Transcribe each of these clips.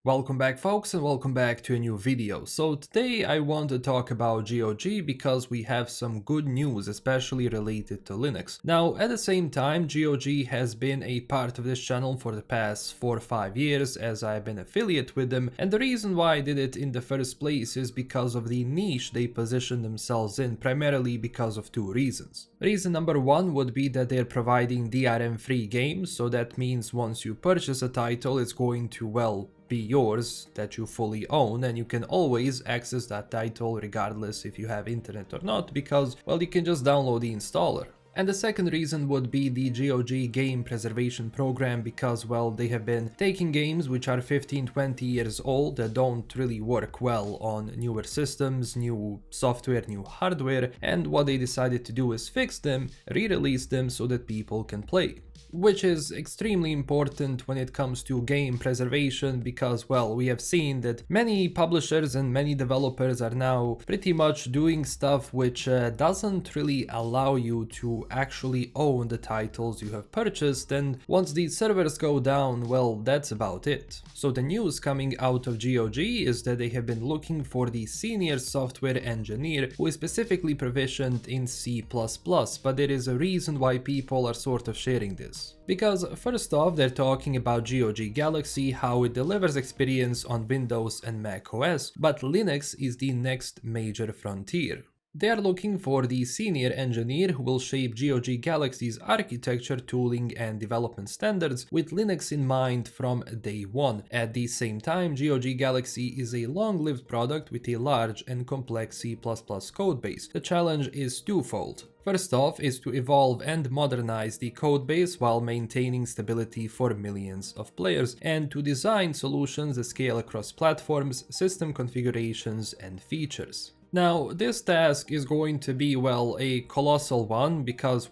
Welcome back folks and welcome back to a new video. So today I want to talk about GOG because we have some good news, especially related to Linux. Now at the same time, GOG has been a part of this channel for the past 4 or 5 years as I've been affiliate with them, and the reason why I did it in the first place is because of the niche they position themselves in, primarily because of two reasons. Reason number one would be that they're providing DRM free games, so that means once you purchase a title it's going to, be yours, that you fully own, and you can always access that title regardless if you have internet or not, because, you can just download the installer. And the second reason would be the GOG game preservation program because, they have been taking games which are 15-20 years old that don't really work well on newer systems, new software, new hardware, and what they decided to do is fix them, re-release them so that people can play. Which is extremely important when it comes to game preservation because, we have seen that many publishers and many developers are now pretty much doing stuff which doesn't really allow you to actually own the titles you have purchased, and once these servers go down, that's about it. So the news coming out of GOG is that they have been looking for the senior software engineer who is specifically proficient in C++, but there is a reason why people are sort of sharing this. Because first off, they're talking about GOG Galaxy, how it delivers experience on Windows and Mac OS, but Linux is the next major frontier. They are looking for the senior engineer who will shape GOG Galaxy's architecture, tooling and development standards with Linux in mind from day one. At the same time, GOG Galaxy is a long-lived product with a large and complex C++ codebase. The challenge is twofold. First off is to evolve and modernize the codebase while maintaining stability for millions of players, and to design solutions that scale across platforms, system configurations and features. Now, this task is going to be, a colossal one because,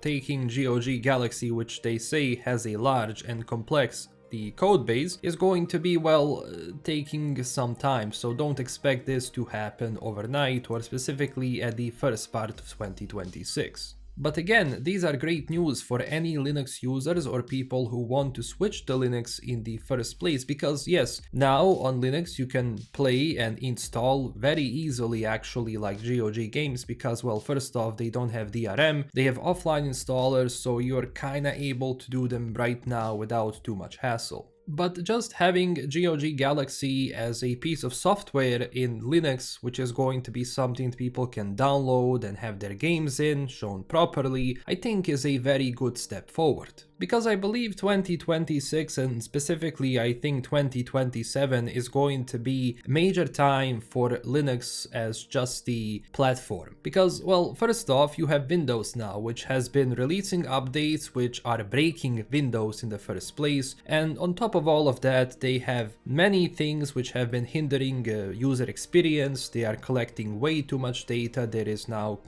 taking GOG Galaxy, which they say has a large and complex code base, is going to be, taking some time, so don't expect this to happen overnight or specifically at the first part of 2026. But again, these are great news for any Linux users or people who want to switch to Linux in the first place, because yes, now on Linux you can play and install very easily actually like GOG games because, first off, they don't have DRM, they have offline installers, so you're kinda able to do them right now without too much hassle. But just having GOG Galaxy as a piece of software in Linux, which is going to be something that people can download and have their games in, shown properly, I think is a very good step forward. Because I believe 2026 and specifically I think 2027 is going to be a major time for Linux as just the platform. Because, first off, you have Windows now, which has been releasing updates which are breaking Windows in the first place, and on top of all of that, they have many things which have been hindering user experience. They are collecting way too much data. There is now,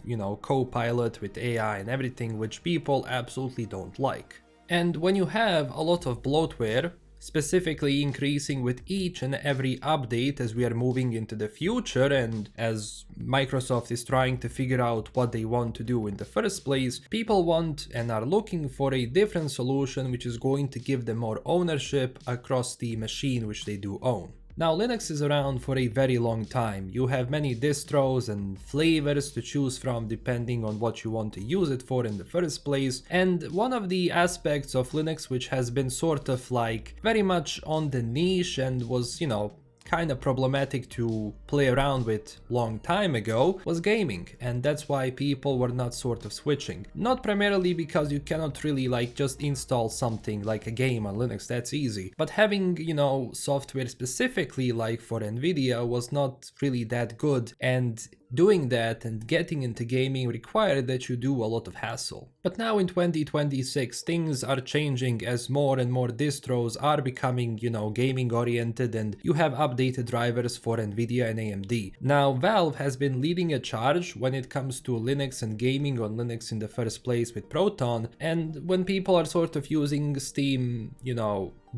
Copilot with AI and everything, which people absolutely don't like. And when you have a lot of bloatware, specifically increasing with each and every update as we are moving into the future and as Microsoft is trying to figure out what they want to do in the first place, people want and are looking for a different solution which is going to give them more ownership across the machine which they do own. Now, Linux is around for a very long time. You have many distros and flavors to choose from depending on what you want to use it for in the first place. And one of the aspects of Linux which has been sort of very much on the niche and was, kind of problematic to play around with long time ago was gaming, and that's why people were not sort of switching. Not primarily because you cannot really just install something like a game on Linux, that's easy, but having, software specifically for Nvidia was not really that good, and doing that and getting into gaming required that you do a lot of hassle. But now in 2026 things are changing as more and more distros are becoming, gaming oriented, and you have updated drivers for Nvidia and AMD. Now Valve has been leading a charge when it comes to Linux and gaming on Linux in the first place with Proton, and when people are sort of using Steam,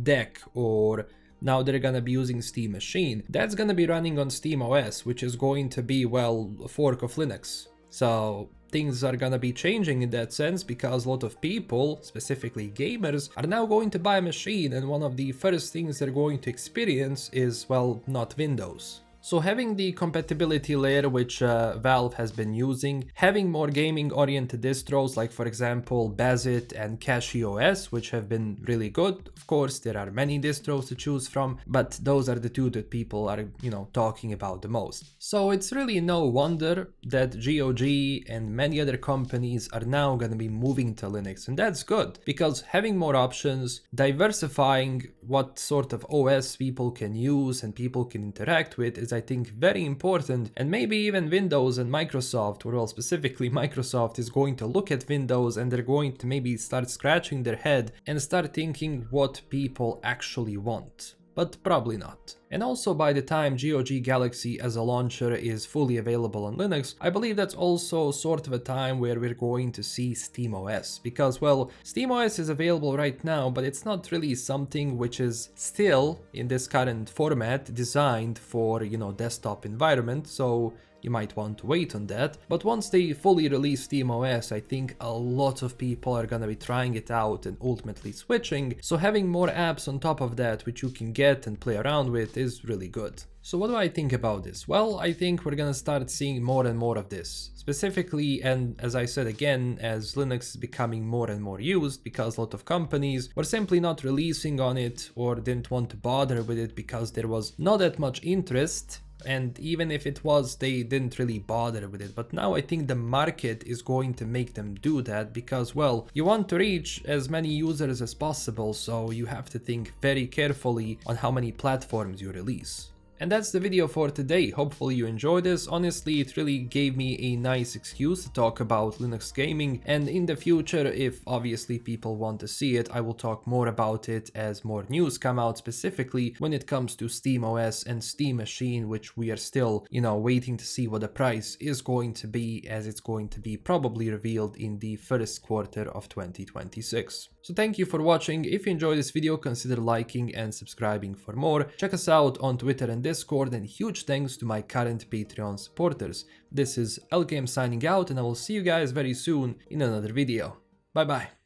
Deck, or now they're gonna be using Steam Machine, that's gonna be running on Steam OS, which is going to be, a fork of Linux. So things are gonna be changing in that sense, because a lot of people, specifically gamers, are now going to buy a machine, and one of the first things they're going to experience is, well, not Windows. So having the compatibility layer which Valve has been using, having more gaming oriented distros like for example Bazit and CachyOS, which have been really good. Of course there are many distros to choose from, but those are the two that people are, talking about the most. So it's really no wonder that GOG and many other companies are now gonna be moving to Linux, and that's good, because having more options, diversifying what sort of OS people can use and people can interact with is, I think, very important. And maybe even Windows and Microsoft, or well, specifically Microsoft, is going to look at Windows and they're going to maybe start scratching their head and start thinking what people actually want. But probably not. And also, by the time GOG Galaxy as a launcher is fully available on Linux, I believe that's also sort of a time where we're going to see SteamOS, because, well, SteamOS is available right now, but it's not really something which is still in this current format designed for, desktop environment, so you might want to wait on that. But once they fully release SteamOS, I think a lot of people are gonna be trying it out and ultimately switching, so having more apps on top of that which you can get and play around with is really good. So what do I think about this? Well, I think we're gonna start seeing more and more of this. Specifically, and as I said again, as Linux is becoming more and more used, because a lot of companies were simply not releasing on it or didn't want to bother with it because there was not that much interest. And even if it was, they didn't really bother with it. But now I think the market is going to make them do that, because, well, you want to reach as many users as possible, so you have to think very carefully on how many platforms you release. And that's the video for today. Hopefully you enjoyed this. Honestly, it really gave me a nice excuse to talk about Linux gaming, and in the future, if obviously people want to see it, I will talk more about it as more news come out, specifically when it comes to SteamOS and Steam Machine, which we are still, waiting to see what the price is going to be, as it's going to be probably revealed in the first quarter of 2026. So thank you for watching. If you enjoyed this video, consider liking and subscribing for more. Check us out on Twitter and Discord, and huge thanks to my current Patreon supporters. This is LGame signing out, and I will see you guys very soon in another video. Bye bye.